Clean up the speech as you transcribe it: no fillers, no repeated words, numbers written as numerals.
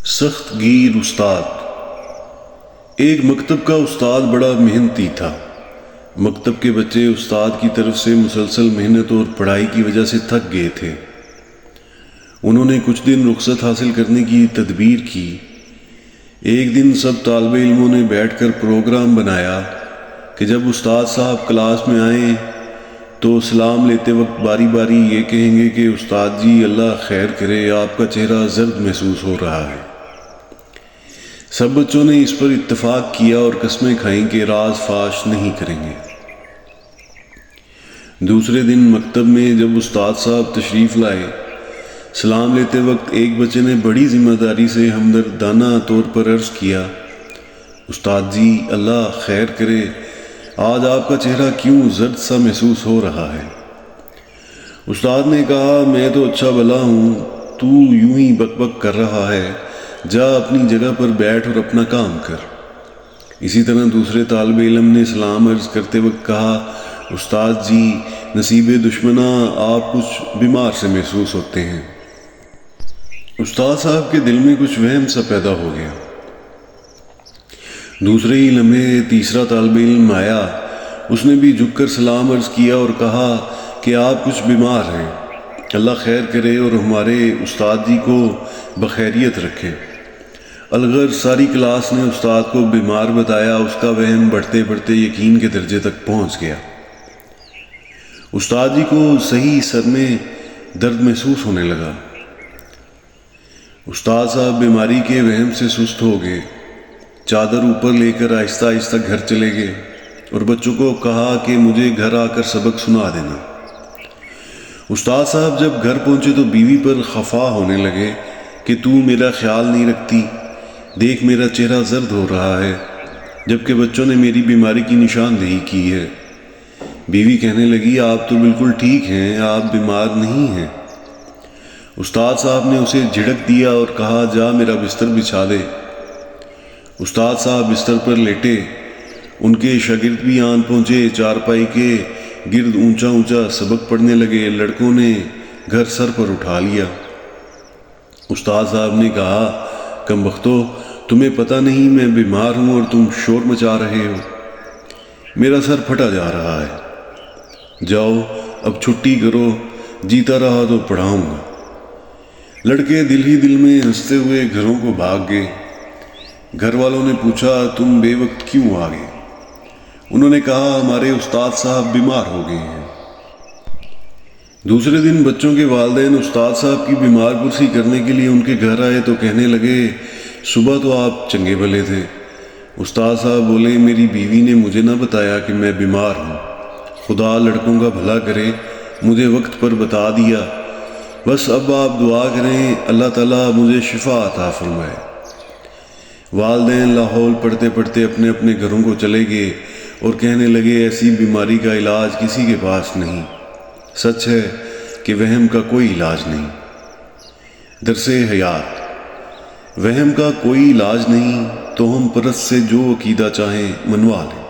سخت گیر استاد۔ ایک مکتب کا استاد بڑا محنتی تھا۔ مکتب کے بچے استاد کی طرف سے مسلسل محنت اور پڑھائی کی وجہ سے تھک گئے تھے۔ انہوں نے کچھ دن رخصت حاصل کرنے کی تدبیر کی۔ ایک دن سب طالب علموں نے بیٹھ کر پروگرام بنایا کہ جب استاد صاحب کلاس میں آئیں تو سلام لیتے وقت باری باری یہ کہیں گے کہ استاد جی اللہ خیر کرے، آپ کا چہرہ زرد محسوس ہو رہا ہے۔ سب بچوں نے اس پر اتفاق کیا اور قسمیں کھائیں کہ راز فاش نہیں کریں گے۔ دوسرے دن مکتب میں جب استاد صاحب تشریف لائے، سلام لیتے وقت ایک بچے نے بڑی ذمہ داری سے ہمدردانہ طور پر عرض کیا، استاد جی اللہ خیر کرے، آج آپ کا چہرہ کیوں زرد سا محسوس ہو رہا ہے؟ استاد نے کہا، میں تو اچھا بھلا ہوں، تو یوں ہی بک بک کر رہا ہے، جا اپنی جگہ پر بیٹھ اور اپنا کام کر۔ اسی طرح دوسرے طالب علم نے سلام عرض کرتے وقت کہا، استاد جی نصیب دشمنا آپ کچھ بیمار سے محسوس ہوتے ہیں۔ استاد صاحب کے دل میں کچھ وہم سا پیدا ہو گیا۔ دوسرے ہی لمحے تیسرا طالب علم آیا، اس نے بھی جھک کر سلام عرض کیا اور کہا کہ آپ کچھ بیمار ہیں، اللہ خیر کرے اور ہمارے استاد جی کو بخیریت رکھے۔ الغرض ساری کلاس نے استاد کو بیمار بتایا، اس کا وہم بڑھتے بڑھتے یقین کے درجے تک پہنچ گیا۔ استاد جی کو صحیح سر میں درد محسوس ہونے لگا۔ استاد صاحب بیماری کے وہم سے سست ہو گئے، چادر اوپر لے کر آہستہ آہستہ گھر چلے گئے اور بچوں کو کہا کہ مجھے گھر آ کر سبق سنا دینا۔ استاد صاحب جب گھر پہنچے تو بیوی پر خفا ہونے لگے کہ تو میرا خیال نہیں رکھتی، دیکھ میرا چہرہ زرد ہو رہا ہے، جبکہ بچوں نے میری بیماری کی نشاندہی کی ہے۔ بیوی کہنے لگی، آپ تو بالکل ٹھیک ہیں، آپ بیمار نہیں ہیں۔ استاد صاحب نے اسے جھڑک دیا اور کہا، جا میرا بستر بچھا دے۔ استاد صاحب بستر پر لیٹے، ان کے شاگرد بھی آن پہنچے، چارپائی کے گرد اونچا اونچا سبق پڑھنے لگے۔ لڑکوں نے گھر سر پر اٹھا لیا۔ استاد صاحب نے کہا، کم بختو، تمہیں پتہ نہیں میں بیمار ہوں اور تم شور مچا رہے ہو، میرا سر پھٹا جا رہا ہے، جاؤ اب چھٹی کرو، جیتا رہا تو پڑھاؤں گا۔ لڑکے دل ہی دل میں ہنستے ہوئے گھروں کو بھاگ گئے۔ گھر والوں نے پوچھا، تم بے وقت کیوں آ گئے؟ انہوں نے کہا، ہمارے استاد صاحب بیمار ہو گئے ہیں۔ دوسرے دن بچوں کے والدین استاد صاحب کی بیمار پرسی کرنے کے لیے ان کے گھر آئے تو کہنے لگے، صبح تو آپ چنگے بھلے تھے۔ استاد صاحب بولے، میری بیوی نے مجھے نہ بتایا کہ میں بیمار ہوں، خدا لڑکوں کا بھلا کرے، مجھے وقت پر بتا دیا، بس اب آپ دعا کریں اللہ تعالیٰ مجھے شفا عطا فرمائے۔ والدین لاحول پڑھتے پڑھتے اپنے اپنے گھروں کو چلے گئے اور کہنے لگے، ایسی بیماری کا علاج کسی کے پاس نہیں، سچ ہے کہ وہم کا کوئی علاج نہیں۔ درس حیات، وہم کا کوئی علاج نہیں، تو ہم پرست سے جو عقیدہ چاہیں منوا لیں۔